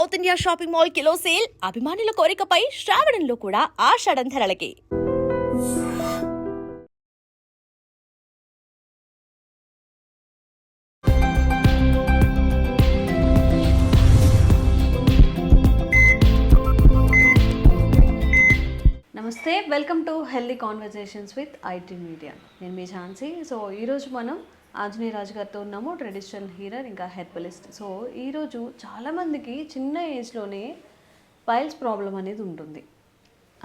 South India shopping mall kilo sale అభిమానుల కోరికపై శ్రావణంలో కూడా ఆషాఢం ధరలకి. నమస్తే, welcome to healthy conversations with IT media. నేను మీ Jhansi. So ఈరోజు మనం ఆంజనేయ రాజు గారితో ఉన్నాము, ట్రెడిషనల్ హీరర్ ఇంకా హెర్బలిస్ట్. సో ఈరోజు చాలామందికి చిన్న ఏజ్లోనే పైల్స్ ప్రాబ్లం అనేది ఉంటుంది.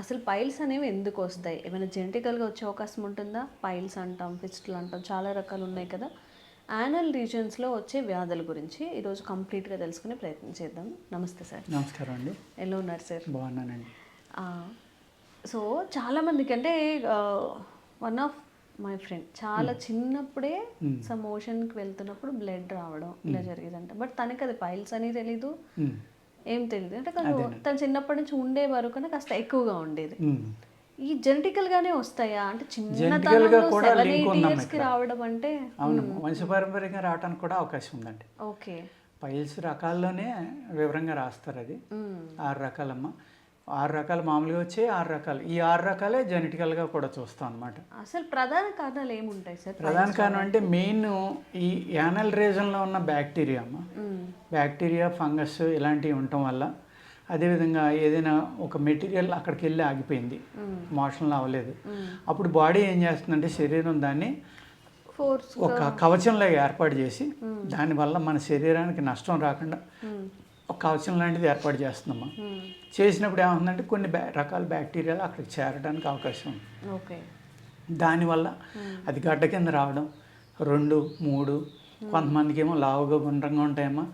అసలు పైల్స్ అనేవి ఎందుకు వస్తాయి? ఏమైనా జెనెటికల్గా వచ్చే అవకాశం ఉంటుందా? పైల్స్ అంటాం, ఫిస్టులు అంటాం, చాలా రకాలు ఉన్నాయి కదా. యానల్ రీజన్స్లో వచ్చే వ్యాధుల గురించి ఈరోజు కంప్లీట్గా తెలుసుకునే ప్రయత్నం చేద్దాం. నమస్తే సార్. నమస్కారం అండి. ఎలా ఉన్నారు సార్? బాగున్నానండి. సో చాలామందికి అంటే వన్ ఆఫ్ మై ఫ్రెండ్ చాలా చిన్నప్పుడే సమ్ మోషన్కి వెళ్తున్నప్పుడు బ్లడ్ రావడం ఇలా జరిగేదంట. బట్ తనకి అది పైల్స్ అని తెలీదు, ఏం తెలియదు. అంటే తను చిన్నప్పటి నుంచి ఉండే వరకు కాస్త ఎక్కువగా ఉండేది. ఈ జెనెటికల్గానే వస్తాయా? అంటే చిన్నతనంలో 7-8 ఇయర్స్కి రావడం అంటే అవును, వంశపారంపర్యంగా రావడానికి కూడా అవకాశం ఉందండి. ఓకే. పైల్స్ రకాల్లోనే వివరంగా రాస్తారు. అది 6 రకాలమ్మ. 6 రకాలు మామూలుగా వచ్చే 6 రకాలు. ఈ 6 రకాలే జెనెటికల్గా కూడా చూస్తాం అనమాట. అసలు ప్రధాన కారణాలు ఏముంటాయి సార్? ప్రధాన కారణం అంటే మెయిన్ ఈ యానల్ రీజన్లో ఉన్న బ్యాక్టీరియా అమ్మ. బ్యాక్టీరియా, ఫంగస్ ఇలాంటివి ఉండటం వల్ల, అదేవిధంగా ఏదైనా ఒక మెటీరియల్ అక్కడికి వెళ్ళి ఆగిపోయింది, మోషన్లో అవ్వలేదు, అప్పుడు బాడీ ఏం చేస్తుందంటే శరీరం దాన్ని ఒక కవచంలాగా ఏర్పాటు చేసి దానివల్ల మన శరీరానికి నష్టం రాకుండా ఒక కవచం లాంటిది ఏర్పాటు చేస్తుందమ్మా. చేసినప్పుడు ఏమవుతుందంటే కొన్ని రకాల బ్యాక్టీరియాలు అక్కడికి చేరడానికి అవకాశం ఉంది. ఓకే. దానివల్ల అది గడ్డ కింద రావడం, 2, 3, కొంతమందికి ఏమో లావుగా గుండ్రంగా ఉంటాయమ్మా,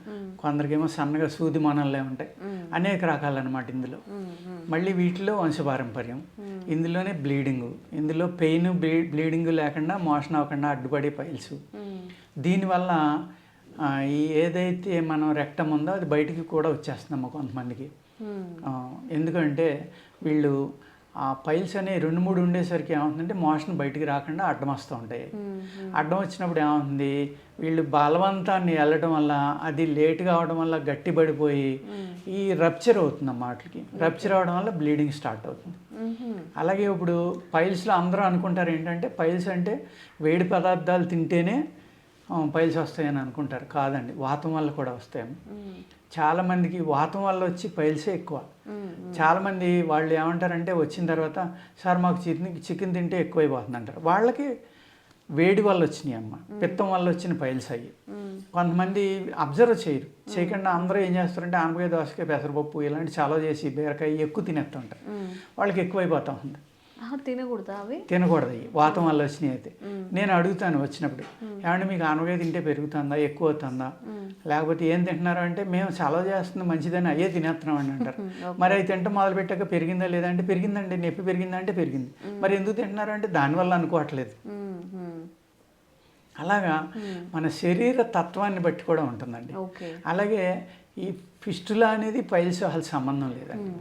కొందరికేమో సన్నగా సూది మనల్లే ఉంటాయి. అనేక రకాలు అనమాట ఇందులో. మళ్ళీ వీటిలో వంశపారంపర్యం, ఇందులోనే బ్లీడింగు, ఇందులో పెయిన్ బ్లీడింగ్ లేకుండా మోషన్ అవ్వకుండా అడ్డుపడే పైల్స్. దీనివల్ల ఈ ఏదైతే మనం రెక్టం ఉందో అది బయటికి కూడా వచ్చేస్తుందమ్మా కొంతమందికి. ఎందుకంటే వీళ్ళు ఆ పైల్స్ అనేవి 2-3 ఉండేసరికి ఏమవుతుందంటే మోషన్ బయటికి రాకుండా అడ్డం వస్తూ ఉంటాయి. అడ్డం వచ్చినప్పుడు ఏమవుతుంది, వీళ్ళు బలవంతాన్ని వెళ్ళడం వల్ల అది లేట్గా అవడం వల్ల గట్టి పడిపోయి ఈ రప్చర్ అవుతుందమ్మా. వాటికి రప్చర్ అవడం వల్ల బ్లీడింగ్ స్టార్ట్ అవుతుంది. అలాగే ఇప్పుడు పైల్స్లో అందరూ అనుకుంటారు ఏంటంటే పైల్స్ అంటే వేడి పదార్థాలు తింటేనే పైల్స్ వస్తాయని అనుకుంటారు. కాదండి, వాతం వల్ల కూడా వస్తాయని. చాలామందికి వాతం వల్ల వచ్చి పైల్సే ఎక్కువ. చాలామంది వాళ్ళు ఏమంటారంటే వచ్చిన తర్వాత, సార్ మాకు చికెన్ తింటే ఎక్కువైపోతుంది అంటారు. వాళ్ళకి వేడి వల్ల వచ్చినాయి అమ్మ, పిత్తం వల్ల వచ్చిన పైల్స్ అయ్యి. కొంతమంది అబ్జర్వ్ చేయకుండా అందరూ ఏం చేస్తారంటే ఆనపకాయ, దోసకాయ, పెసరపప్పు ఇలాంటి చాలా చేసి బీరకాయ ఎక్కువ తినేస్తుంటారు. వాళ్ళకి ఎక్కువైపోతూ ఉంది. తినకూడదా? అవి తినకూడదు. అవి వాతం వల్ల వచ్చినాయి. అయితే నేను అడుగుతాను వచ్చినప్పుడు, ఏమంటే మీకు ఆనపకాయ తింటే పెరుగుతుందా, ఎక్కువ అవుతుందా, లేకపోతే ఏం తింటున్నారు అంటే మేము చలవ చేస్తుంది మంచిదని అయ్యే తినేస్తున్నాం అని అంటారు. మరి అవి తింటే మొదలు పెట్టాక పెరిగిందా లేదా అంటే పెరిగిందండి. నొప్పి పెరిగిందా అంటే పెరిగింది. మరి ఎందుకు తింటున్నారు అంటే దానివల్ల అనుకోవట్లేదు. అలాగా మన శరీర తత్వాన్ని బట్టి కూడా ఉంటుందండి. అలాగే ఈ ఫిస్టులా అనేది పైల్స్ అసలు సంబంధం లేదండి.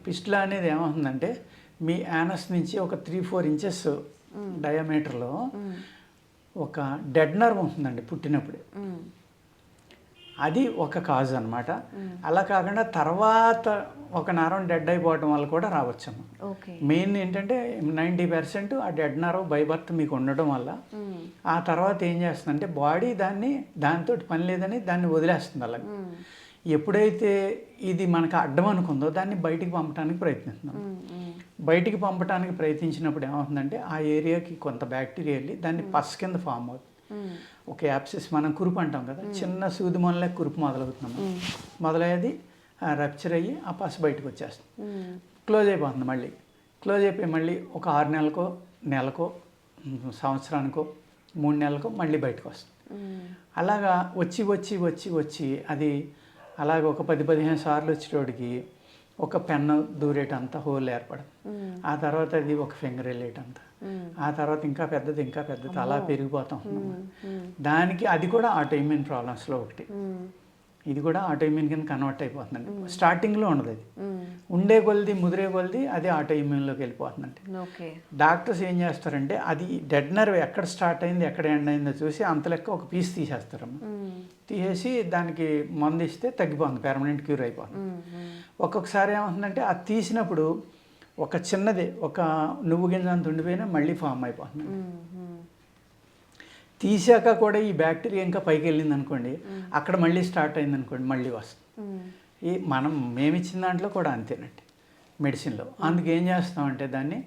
ఫిస్టులా అనేది ఏమవుతుందంటే మీ యానస్ నుంచి ఒక 3-4 ఇంచెస్ డయామీటర్లో ఒక డెడ్ నర్వ్ ఉంటుందండి పుట్టినప్పుడే. అది ఒక కాజ్ అనమాట. అలా కాకుండా తర్వాత ఒక నరం డెడ్ అయిపోవడం వల్ల కూడా రావచ్చమ్మా. మెయిన్ ఏంటంటే 90% ఆ డెడ్ నర్వ్ బై బర్త్ మీకు ఉండడం వల్ల ఆ తర్వాత ఏం చేస్తుందంటే బాడీ దానితో పని లేదని దాన్ని వదిలేస్తుంది. అలాగే ఎప్పుడైతే ఇది మనకు అడ్డం అనుకుందో దాన్ని బయటికి పంపడానికి ప్రయత్నిస్తున్నాం. బయటికి పంపడానికి ప్రయత్నించినప్పుడు ఏమవుతుందంటే ఆ ఏరియాకి కొంత బ్యాక్టీరియా వెళ్ళి దాన్ని పస్ కింద ఫామ్ అవుతుంది. ఒక యాప్సిస్, మనం కురుపు అంటాం కదా, చిన్న సూది మొదలే కురుపు మొదలవుతున్నాం. మొదలయ్యేది రప్చర్ అయ్యి ఆ పస్ బయటకు వచ్చేస్తుంది, క్లోజ్ అయిపోతుంది. మళ్ళీ క్లోజ్ అయిపోయి మళ్ళీ ఒక 6 నెలలకో, నెలకో, సంవత్సరానికో, 3 నెలలకో మళ్ళీ బయటకు వస్తుంది. అలాగా వచ్చి వచ్చి వచ్చి వచ్చి అది అలాగ ఒక 10-15 సార్లు వచ్చేటోడికి ఒక పెన్ను దూరేటంతా హోల్ ఏర్పడదు. ఆ తర్వాత అది ఒక ఫింగర్ వెళ్ళేటంతా, ఆ తర్వాత ఇంకా పెద్దది అలా పెరిగిపోతాం. దానికి అది కూడా ఆటోఇమ్యూన్ ప్రాబ్లమ్స్లో ఒకటి. ఇది కూడా ఆటోఇమ్యూన్ కింద కన్వర్ట్ అయిపోతుందండి. స్టార్టింగ్లో ఉండదు, అది ఉండే కొలది ముదిరే కొలది అది ఆటోఇమ్యూన్లోకి వెళ్ళిపోతుందండి. ఓకే. డాక్టర్స్ ఏం చేస్తారంటే అది డెడ్ నర్వ్ ఎక్కడ స్టార్ట్ అయింది ఎక్కడ ఎండ్ అయిందో చూసి అంత లెక్క ఒక పీస్ తీసేస్తారమ్మ. తీసేసి దానికి మందు ఇస్తే తగ్గిపోతుంది, పెర్మనెంట్ క్యూర్ అయిపోతుంది. ఒక్కొక్కసారి ఏమవుతుందంటే అది తీసినప్పుడు ఒక చిన్నది ఒక నువ్వు గింజ అంత ఉండిపోయినా మళ్ళీ ఫామ్ అయిపోతుంది. తీసాక కూడా ఈ బ్యాక్టీరియా ఇంకా పైకి వెళ్ళింది అనుకోండి, అక్కడ మళ్ళీ స్టార్ట్ అయింది అనుకోండి, మళ్ళీ వస్తుంది. ఈ మేమిచ్చిన దాంట్లో కూడా అంతేనండి మెడిసిన్లో. అందుకు ఏం చేస్తామంటే దాన్ని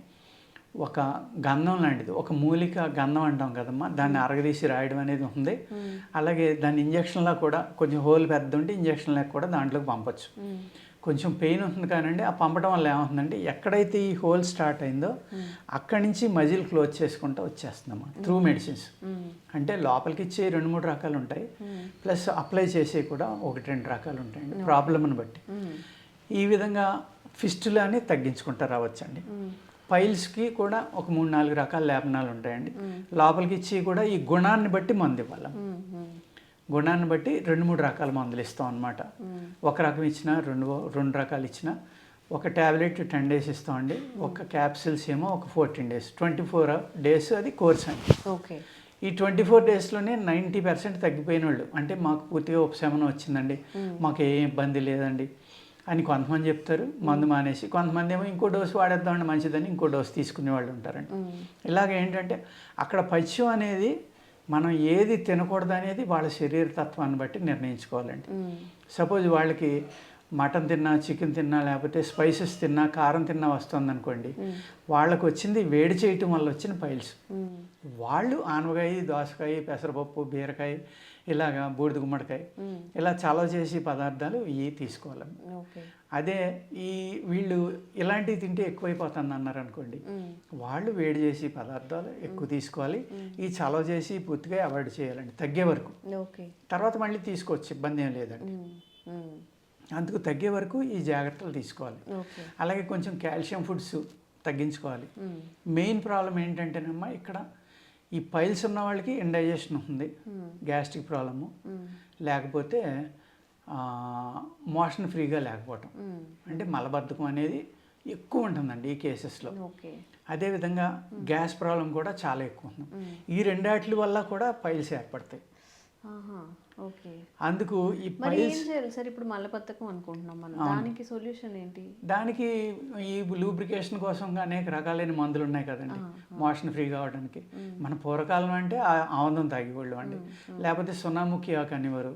ఒక గంధం లాంటిది, ఒక మూలిక గంధం అంటాం కదమ్మా, దాన్ని అరగదీసి రాయడం అనేది ఉంది. అలాగే దాన్ని ఇంజక్షన్లా కూడా కొంచెం హోల్ పెద్ద ఉంటే ఇంజక్షన్లకు కూడా దాంట్లోకి పంపచ్చు. కొంచెం పెయిన్ ఉంటుంది కానండి, ఆ పంపడం వల్ల ఏమవుతుందంటే ఎక్కడైతే ఈ హోల్ స్టార్ట్ అయిందో అక్కడి నుంచి మజిల్ క్లోజ్ చేసుకుంటూ వచ్చేస్తుందమ్మా త్రూ మెడిసిన్స్. అంటే లోపలికి ఇచ్చే 2-3 రకాలు ఉంటాయి, ప్లస్ అప్లై చేసే కూడా 1-2 రకాలు ఉంటాయండి ప్రాబ్లమ్ని బట్టి. ఈ విధంగా ఫిస్టులాని తగ్గించుకుంటూ రావచ్చండి. పైల్స్కి కూడా ఒక 3-4 రకాల లేపనాలు ఉంటాయండి. లోపలికి ఇచ్చి కూడా ఈ గుణాన్ని బట్టి మందు ఇవ్వాలి. గుణాన్ని బట్టి 2-3 రకాల మందులు ఇస్తాం అనమాట. ఒక రకం ఇచ్చినా 2 రకాలు ఇచ్చినా ఒక ట్యాబ్లెట్ 10 days ఇస్తామండి. ఒక క్యాప్సిల్స్ ఏమో ఒక 14 days, 24 days అది కోర్స్ అండి. ఓకే. ఈ 24 daysలోనే 90% తగ్గిపోయిన వాళ్ళు, అంటే మాకు పూర్తిగా ఉపశమనం వచ్చిందండి, మాకు ఏ ఇబ్బంది లేదండి అని కొంతమంది చెప్తారు, మందు మానేసి. కొంతమంది ఏమో ఇంకో డోసు వాడేద్దామండి మంచిదని ఇంకో డోసు తీసుకునే వాళ్ళు ఉంటారండి. ఇలాగ ఏంటంటే అక్కడ పథ్యం అనేది మనం ఏది తినకూడదు అనేది వాళ్ళ శరీర తత్వాన్ని బట్టి నిర్ణయించుకోవాలండి. సపోజ్ వాళ్ళకి మటన్ తిన్నా, చికెన్ తిన్నా, లేకపోతే స్పైసెస్ తిన్నా, కారం తిన్నా వస్తుంది అనుకోండి, వాళ్ళకు వచ్చింది వేడి చేయటం వల్ల వచ్చిన పైల్స్. వాళ్ళు ఆనవకాయ, దోసకాయ, పెసరపప్పు, బీరకాయ, ఇలాగా బూడిద గుమ్మడికాయ, ఇలా చలవ చేసి పదార్థాలు ఇవి తీసుకోవాలి. అదే వీళ్ళు ఇలాంటివి తింటే ఎక్కువైపోతుంది అన్నారు అనుకోండి, వాళ్ళు వేడి చేసి పదార్థాలు ఎక్కువ తీసుకోవాలి. ఈ చలవ చేసి పూర్తిగా అవాయిడ్ చేయాలండి తగ్గే వరకు. తర్వాత మళ్ళీ తీసుకోవచ్చు, ఇబ్బంది ఏం లేదండి. అందుకు తగ్గే వరకు ఈ జాగ్రత్తలు తీసుకోవాలి. అలాగే కొంచెం కాల్షియం ఫుడ్స్ తగ్గించుకోవాలి. మెయిన్ ప్రాబ్లం ఏంటంటేనమ్మా ఇక్కడ ఈ పైల్స్ ఉన్న వాళ్ళకి ఇండైజెషన్ ఉంది, గ్యాస్ట్రిక్ ప్రాబ్లము, లేకపోతే మోషన్ ఫ్రీగా లేకపోవటం, అంటే మలబద్ధకం అనేది ఎక్కువ ఉంటుందండి ఈ కేసెస్లో. అదేవిధంగా గ్యాస్ ప్రాబ్లం కూడా చాలా ఎక్కువ ఉంది. ఈ రెండాటి వల్ల కూడా పైల్స్ ఏర్పడతాయి. అందుకు ఈ పైల్స్ సార్ ఇప్పుడు మలబద్ధకం అనుకుంటున్నాం మనం, దానికి సొల్యూషన్ ఏంటి? దానికి ఈ లూబ్రికేషన్ కోసం అనేక రకాలైన మందులు ఉన్నాయి కదండి మోషన్ ఫ్రీ కావడానికి. మన పూర్వకాలం అంటే ఆముదం తాగేవాళ్ళు అండి, లేకపోతే సున్నాముఖి ఆకు అనేవారు,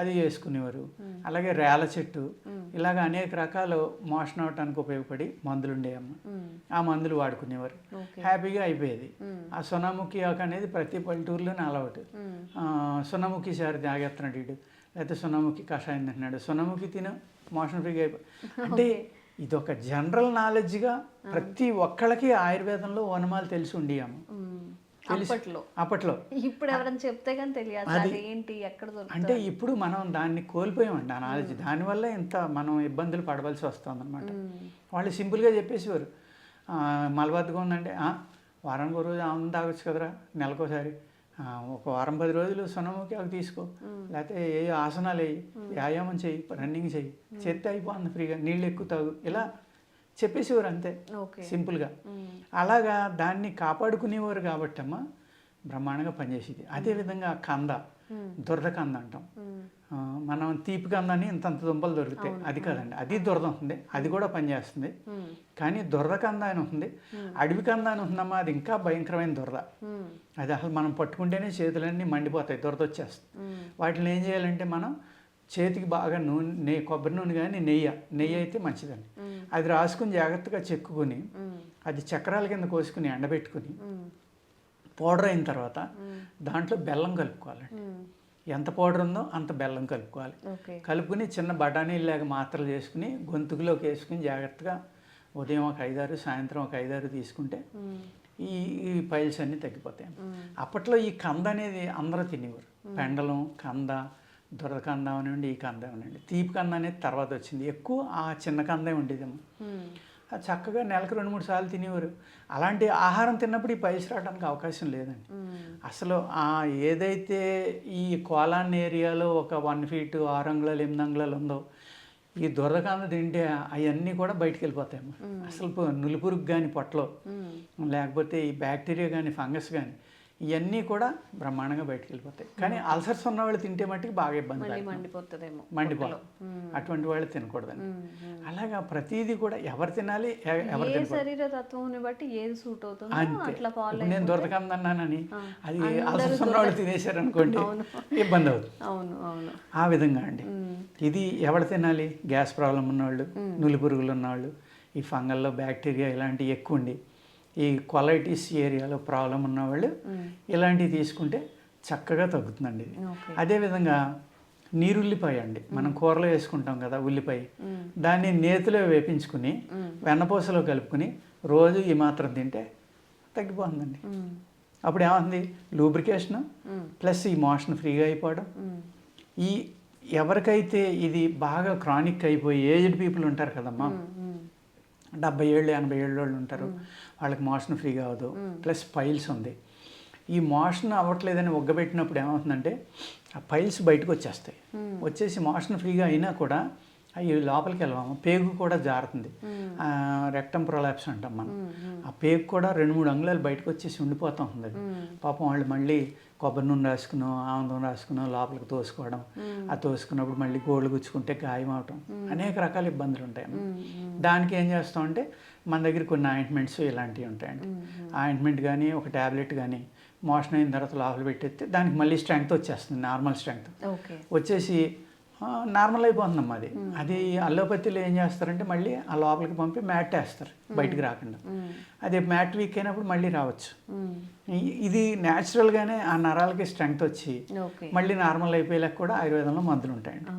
అది చేసుకునేవారు. అలాగే రేల చెట్టు, ఇలాగ అనేక రకాలు మోషన్ అవడానికి ఉపయోగపడి మందులు ఉండేవమ్మ. ఆ మందులు వాడుకునేవారు, హ్యాపీగా అయిపోయేది. ఆ సున్నాముఖి ఆకు అనేది ప్రతి పల్లెటూరులోనే అలవాటు. సున్నాముఖి సారి తాగేస్తున్నాడు వీడు, లేకపోతే సున్నాముఖి కషాయం తింటున్నాడు, సున్నాముఖి తిన మోషన్ ఫ్రీగా అయిపోయి. అంటే ఇదొక జనరల్ నాలెడ్జ్గా ప్రతి ఒక్కళ్ళకి ఆయుర్వేదంలో వనమాలు తెలిసి ఉండేయమ్మ. అప్పట్లో ఇప్పుడు ఎవరైనా చెప్తే కానీ తెలియదు ఏంటి ఎక్కడ. అంటే ఇప్పుడు మనం దాన్ని కోల్పోయామండి ఆ నాలెడ్జ్. దానివల్ల ఇంత మనం ఇబ్బందులు పడవలసి వస్తుంది అనమాట. వాళ్ళు సింపుల్గా చెప్పేసేవారు, మలబద్ధకం ఉందంటే వారానికి ఒక రోజు ఆమె తాగొచ్చు కదరా, నెలకోసారి ఒక వారం 10 రోజులు సున్నముఖి ఆకు తీసుకో, లేకపోతే ఏ ఆసనాలు వేయి, వ్యాయామం చేయి, రన్నింగ్ చేయి, చేస్తే అయిపోతుంది ఫ్రీగా, నీళ్ళు ఎక్కువ తాగు, ఇలా చెప్పేసేవారు అంతే సింపుల్గా. అలాగా దాన్ని కాపాడుకునేవారు కాబట్టి అమ్మ బ్రహ్మాండంగా పనిచేసేది. అదేవిధంగా కంద, దురద కంద అంటాం మనం. తీపి కందని ఇంతంత దుంపలు దొరుకుతాయి, అది కాదండి, అది దురద ఉంటుంది, అది కూడా పనిచేస్తుంది. కానీ దురద కంద అని ఉంటుంది, అడవి కంద అని ఉంటుందమ్మా, అది ఇంకా భయంకరమైన దురద. అది అసలు మనం పట్టుకుంటేనే చేతులన్నీ మండిపోతాయి, దురద వచ్చేస్తుంది. వాటిని ఏం చేయాలంటే మనం చేతికి బాగా నూనె, కొబ్బరి నూనె కానీ నెయ్యి అయితే మంచిదండి, అది రాసుకుని జాగ్రత్తగా చెక్కుని అది చక్రాల కింద కోసుకుని ఎండబెట్టుకుని పౌడర్ అయిన తర్వాత దాంట్లో బెల్లం కలుపుకోవాలండి. ఎంత పౌడర్ ఉందో అంత బెల్లం కలుపుకోవాలి. కలుపుకుని చిన్న బఠానీలాగా మాత్రలు చేసుకుని గొంతుకులోకి వేసుకుని జాగ్రత్తగా ఉదయం ఒక 5-6, సాయంత్రం ఒక 5-6 తీసుకుంటే ఈ పైల్స్ అన్నీ తగ్గిపోతాయి. అప్పట్లో ఈ కంద అనేది అందరూ తినేవారు, పెండలం, కంద, దురద కంద అవనండి, ఈ కంద అవనండి. తీపి కంద అనేది తర్వాత వచ్చింది, ఎక్కువ ఆ చిన్న కందే ఉండేదేమో. అది చక్కగా నెలకు 2-3 సార్లు తినేవారు. అలాంటి ఆహారం తిన్నప్పుడు ఈ పైల్స్ రావడానికి అవకాశం లేదండి. అసలు ఏదైతే ఈ కోలాన్ ఏరియాలో ఒక 1 ఫీట్ 6 అంగుళాలు 8 అంగుళాలు ఉందో, ఈ దురదకాంద తింటే అవన్నీ కూడా బయటికి వెళ్ళిపోతాయమ్మా. అసలు నులిపురుగు కానీ పొట్టలో, లేకపోతే ఈ బ్యాక్టీరియా కానీ ఫంగస్ కానీ ఇవన్నీ కూడా బ్రహ్మాండంగా బయటికి వెళ్ళిపోతాయి. కానీ అల్సర్స్ ఉన్న వాళ్ళు తింటే మట్టుకు బాగా ఇబ్బంది మండిపోతాం. అటువంటి వాళ్ళు తినకూడదండి. అలాగా ప్రతిదీ కూడా ఎవరు తినాలి, ఎవరు శరీరతత్వం బట్టి ఏది సూట్ అవుతుంది అంతే. నేను దురదకంద అన్నానని అది అల్సర్స్ ఉన్న వాళ్ళు తినేశారు అనుకోండి, ఇబ్బంది అవుతుంది. ఆ విధంగా అండి. ఇది ఎవరు తినాలి? గ్యాస్ ప్రాబ్లం ఉన్నవాళ్ళు, నులి పురుగులు ఉన్నవాళ్ళు, ఈ ఫంగల్లో బ్యాక్టీరియా ఇలాంటివి ఎక్కువ ఉండి, ఈ కొలైటిస్ ఏరియాలో ప్రాబ్లం ఉన్నవాళ్ళు ఇలాంటివి తీసుకుంటే చక్కగా తగ్గుతుందండి ఇది. అదేవిధంగా నీరుల్లిపాయ అండి, మనం కూరలో వేసుకుంటాం కదా ఉల్లిపాయ, దాన్ని నేతిలో వేపించుకుని వెన్నపూసలో కలుపుకుని రోజు ఈ మాత్రం తింటే తగ్గిపోతుందండి. అప్పుడు ఏమవుతుంది? లూబ్రికేషన్ ప్లస్ ఈ మోషన్ ఫ్రీగా అయిపోవడం. ఈ ఎవరికైతే ఇది బాగా క్రానిక్ అయిపోయి ఏజ్డ్ పీపుల్ ఉంటారు కదమ్మా, 70 ఏళ్ళు 80 ఏళ్ళు వాళ్ళు ఉంటారు, వాళ్ళకి మోషన్ ఫ్రీగా అవ్వదు, ప్లస్ పైల్స్ ఉంది. ఈ మోషన్ అవ్వట్లేదని ఒగ్గబెట్టినప్పుడు ఏమవుతుందంటే ఆ పైల్స్ బయటకు వచ్చేస్తాయి. వచ్చేసి మోషన్ ఫ్రీగా అయినా కూడా అవి లోపలికి వెళ్ళాము, పేగు కూడా జారుతుంది. రెక్టమ్ ప్రొలాప్స్ అంటాం మనం. ఆ పేగు కూడా 2-3 అంగుళాలు బయటకు వచ్చేసి ఉండిపోతూ ఉంటుంది. పాపం వాళ్ళు మళ్ళీ కొబ్బరి నూనె రాసుకునో ఆముదం రాసుకునో లోపలికి తోసుకోవడం, ఆ తోసుకున్నప్పుడు మళ్ళీ గోళ్ళు గుచ్చుకుంటే గాయం అవటం, అనేక రకాల ఇబ్బందులు ఉంటాయి. దానికి ఏం చేస్తామంటే మన దగ్గర కొన్ని ఆయింట్మెంట్స్ ఇలాంటివి ఉంటాయండి. ఆయింట్మెంట్ కానీ ఒక ట్యాబ్లెట్ కానీ మోషన్ అయిన తర్వాత లోపల పెట్టేస్తే దానికి మళ్ళీ స్ట్రెంగ్త్ వచ్చేస్తుంది, నార్మల్ స్ట్రెంగ్త్ వచ్చేసి నార్మల్ అయిపోతుందమ్మా. అది అల్లోపతిలో ఏం చేస్తారంటే మళ్ళీ ఆ లోపలికి పంపి మ్యాట్ వేస్తారు బయటికి రాకుండా. అదే మ్యాట్ వీక్ అయినప్పుడు మళ్ళీ రావచ్చు. ఇది న్యాచురల్గానే ఆ నరాలకి స్ట్రెంగ్త్ వచ్చి మళ్ళీ నార్మల్ అయిపోయేలాగా కూడా ఆయుర్వేదంలో మందులు ఉంటాయండి.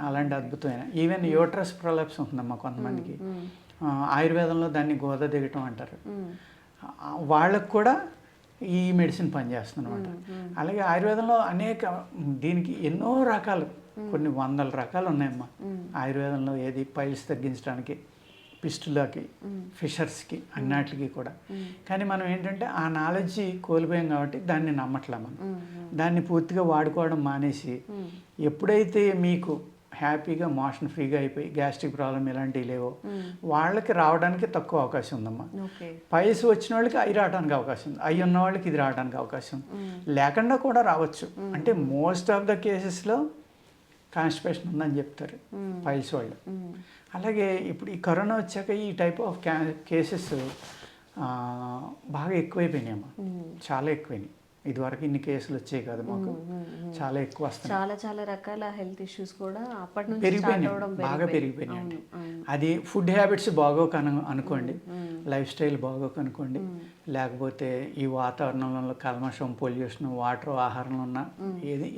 అలాంటి అద్భుతమైన ఈవెన్ యూట్రస్ ప్రొలాప్స్ ఉంటుందమ్మా కొంతమందికి, ఆయుర్వేదంలో దాన్ని గోద దిగటం అంటారు. వాళ్ళకు కూడా ఈ మెడిసిన్ పనిచేస్తుంది అనమాట. అలాగే ఆయుర్వేదంలో అనేక దీనికి ఎన్నో రకాలు, కొన్ని 100 రకాలు ఉన్నాయమ్మా ఆయుర్వేదంలో. ఏది పైల్స్ తగ్గించడానికి, పిస్టులాకి, ఫిషర్స్కి, అన్నిటికి కూడా. కానీ మనం ఏంటంటే ఆ నాలెడ్జ్ కోల్పోయాం కాబట్టి దాన్ని నమ్మట్లే మనం. దాన్ని పూర్తిగా వాడుకోవడం మానేసి ఎప్పుడైతే మీకు హ్యాపీగా మోషన్ ఫ్రీగా అయిపోయి గ్యాస్ట్రిక్ ప్రాబ్లం ఇలాంటివి లేవో వాళ్ళకి రావడానికి తక్కువ అవకాశం ఉందమ్మా. పైల్స్ వచ్చిన వాళ్ళకి అవి రావడానికి అవకాశం ఉంది, అవి ఉన్న వాళ్ళకి ఇది రావడానికి అవకాశం లేకుండా కూడా రావచ్చు. అంటే మోస్ట్ ఆఫ్ ద కేసెస్లో కాన్స్టిపేషన్ ఉందని చెప్తారు పైల్స్ వాళ్ళు. అలాగే ఇప్పుడు ఈ కరోనా వచ్చాక ఈ టైప్ ఆఫ్ కేసెస్ బాగా ఎక్కువైపోయినాయమ్మా, చాలా ఎక్కువైనాయి. ఇదివరకు ఇన్ని కేసులు వచ్చాయి కదా మాకు, చాలా ఎక్కువ వస్తాయి. చాలా రకాల హెల్త్ ఇష్యూస్ కూడా అప్పటి నుంచి పెరిగిపోయినాయి, బాగా పెరిగిపోయినాయి. అది ఫుడ్ హ్యాబిట్స్ బాగోక అనుకోండి, లైఫ్ స్టైల్ బాగోక అనుకోండి, లేకపోతే ఈ వాతావరణంలో కల్మషం, పొల్యూషన్, వాటర్, ఆహారంలో ఉన్న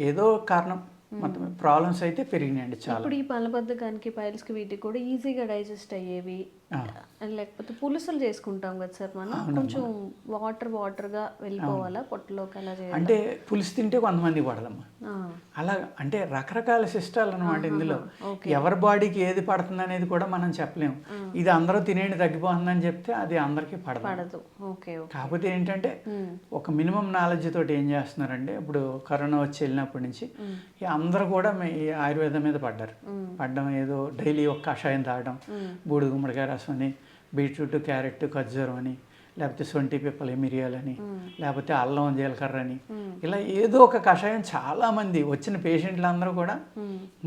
ఏదో కారణం మొత్తం ప్రాబ్లమ్స్ అయితే పెరిగినాయండి చాలా. ఇప్పుడు ఈ మలబద్ధకానికి, పైల్స్కి, వీటికి కూడా ఈజీగా డైజెస్ట్ అయ్యేవి, లేకపోతే పులుసులు చేసుకుంటాం కదా సార్ మనం, కొంచెం వాటర్గా వెళ్ళిపోవాలా పొట్టలోకి అలా చేయాలి? అంటే పులుసు తింటే కొంతమంది పడదమ్మా. అలా అంటే రకరకాల సిస్టాలు అనమాట ఇందులో. ఎవరి బాడీకి ఏది పడుతుంది అనేది కూడా మనం చెప్పలేము. ఇది అందరూ తినేయండి తగ్గిపోతుందని చెప్తే అది అందరికీ పడదు. కాకపోతే ఏంటంటే ఒక మినిమం నాలెడ్జ్ తోటి ఏం చేస్తున్నారంటే, ఇప్పుడు కరోనా వచ్చి వెళ్ళినప్పటి నుంచి అందరూ కూడా ఈ ఆయుర్వేదం మీద పడ్డం, ఏదో డైలీ ఒక కషాయం తాగడం, బూడిద గుమ్మడికాయ రసం అని, బీట్రూట్, క్యారెట్, ఖర్జూరం అని, లేకపోతే సొంటి పిప్పలు, మిరియాలని, లేకపోతే అల్లం, జీలకర్ర అని, ఇలా ఏదో ఒక కషాయం. చాలామంది వచ్చిన పేషెంట్లు అందరూ కూడా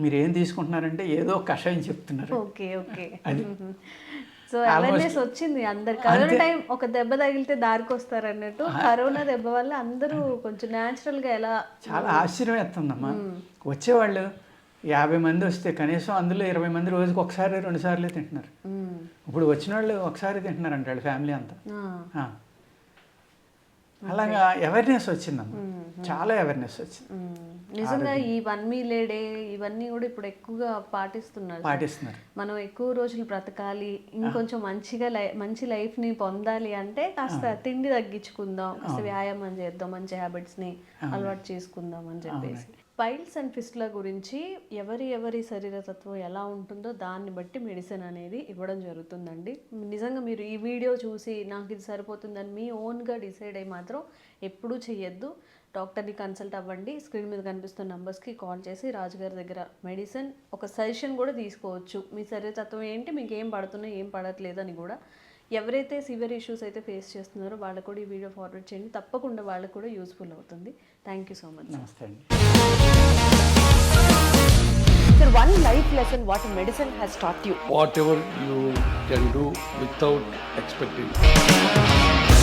మీరు ఏం తీసుకుంటున్నారంటే ఏదో ఒక కషాయం చెప్తున్నారు. అది సో అవేర్నెస్ వచ్చింది అందరు. కరోనా టైం ఒక దెబ్బ తగిలితే దారికి వస్తారు అన్నట్టు, కరోనా దెబ్బ వల్ల అందరూ కొంచెం న్యాచురల్గా ఎలా. చాలా ఆశ్చర్యం వేస్తుందమ్మా. వచ్చేవాళ్ళు 50 మంది వస్తే కనీసం అందులో 20 మంది రోజుకి ఒకసారి 2 సార్లు తింటున్నారు. ఇప్పుడు వచ్చిన వాళ్ళు ఒకసారి తింటున్నారు అంటాడు ఫ్యామిలీ అంతా. అలాగా అవేర్నెస్ వచ్చిందమ్మా, చాలా అవేర్నెస్ వచ్చింది. నిజంగా ఈ 1 మీల్ ఏ డే ఇవన్నీ కూడా ఇప్పుడు ఎక్కువగా పాటిస్తున్నారు. మనం ఎక్కువ రోజులు బ్రతకాలి, ఇంకొంచెం మంచి లైఫ్ని పొందాలి అంటే కాస్త తిండి తగ్గించుకుందాం, కాస్త వ్యాయామం చేద్దాం, మంచి హ్యాబిట్స్ని అలవాటు చేసుకుందాం అని చెప్పేసి. పైల్స్ అండ్ ఫిస్టుల గురించి ఎవరి శరీరతత్వం ఎలా ఉంటుందో దాన్ని బట్టి మెడిసిన్ అనేది ఇవ్వడం జరుగుతుందండి. నిజంగా మీరు ఈ వీడియో చూసి నాకు ఇది సరిపోతుందని మీ ఓన్గా డిసైడ్ అయ్యి మాత్రం ఎప్పుడూ చెయ్యొద్దు. డాక్టర్ని కన్సల్ట్ అవ్వండి. స్క్రీన్ మీద కనిపిస్తున్న నెంబర్స్కి కాల్ చేసి రాజుగారి దగ్గర మెడిసిన్ ఒక సజెషన్ కూడా తీసుకోవచ్చు. మీ శరీరతత్వం ఏంటి, మీకు ఏం పడుతున్నాయి ఏం పడట్లేదు అని కూడా. ఎవరైతే సివియర్ ఇష్యూస్ అయితే ఫేస్ చేస్తున్నారో వాళ్ళకు కూడా ఈ వీడియో ఫార్వర్డ్ చేయండి. తప్పకుండా వాళ్ళకు కూడా యూస్ఫుల్ అవుతుంది. Thank you so much. నమస్తే అండి. Sir, one life lesson what medicine has taught you. Whatever you can do without expecting.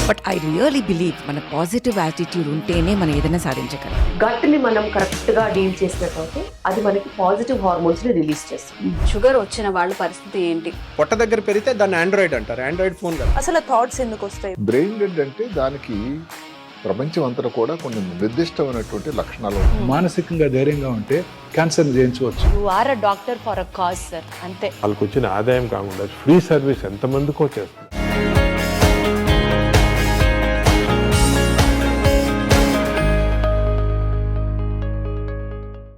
But I really believe మన పాజిటివ్ యాటిట్యూడ్ ఉంటేనే మనం ఏదైనా సాధించగలం. గట్ని మనం కరెక్ట్గా డీల్ చేసినట్లయితే అది మనకి పాజిటివ్ హార్మోన్స్ని రిలీజ్ చేస్తుంది. షుగర్ వచ్చిన వాళ్ళ పరిస్థితి ఏంటి? పొట్ట దగ్గర పెరిగితే దాన్ని ఆండ్రాయిడ్ అంటారు, ఆండ్రాయిడ్ ఫోన్ కదా. అసలు థాట్స్ ఎందుకు వస్తాయి? బ్రెయిన్ డెడ్ అంటే దానికి ప్రపంచం అంతా కూడా కొన్ని నిర్దిష్టమైనటువంటి లక్షణాలు ఉంటాయి. మానసికంగా ధైర్యంగా ఉంటే క్యాన్సర్ జయించవచ్చు. You are a doctor for a cause, sir. అంతే. వాళ్ళకి వచ్చిన ఆదాయం కాకుండా ఫ్రీ సర్వీస్ ఎంతమందికో చేస్తుంది.